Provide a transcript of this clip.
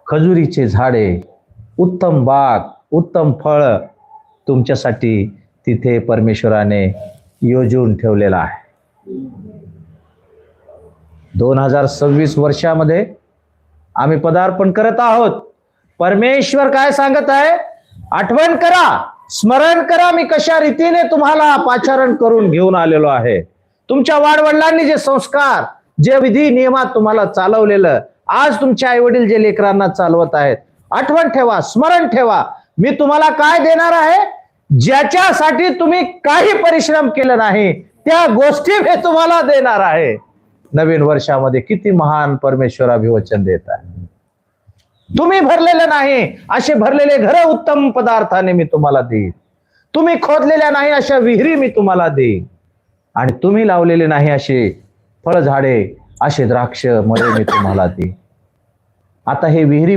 खजुरीचे झाडे, उत्तम बाग, उत्तम फळ तुमच्यासाठी तिथे परमेश्वराने योजून ठेवलेला आहे. 2026 वर्षामध्ये आम्ही पदार्पण करत आहोत. परमेश्वर काय सांगत आहे? आठवण करा, स्मरण करा, मी कशा रीतीने तुम्हाला पाचारण करून घेऊन आलेलो आहे. तुमच्या वाडवडिलांनी जे संस्कार, जे विधी नियमात तुम्हाला चालवलेलं, आज तुमचे आई वडील जे लेकरांना चालवत आहेत, आठवण ठेवा, स्मरण ठेवा. मी तुम्हाला काय देणार आहे? ज्याच्यासाठी तुम्ही काही परिश्रम केले नाही त्या गोष्टी मी तुम्हाला देणार आहे. नवीन वर्षामध्ये किती महान परमेश्वर अभिवचन देत आहे. तुम्ही भरलेले नाही असे भरलेले घर उत्तम पदार्थाने मी तुम्हाला देईन. तुम्ही खोदलेल्या नाही अशा विहिरी मी तुम्हाला देईन. आणि तुम्ही लावलेले नाही असे फळझाडे, असे द्राक्ष मळे मी तुम्हाला देईन. आता हे विहिरी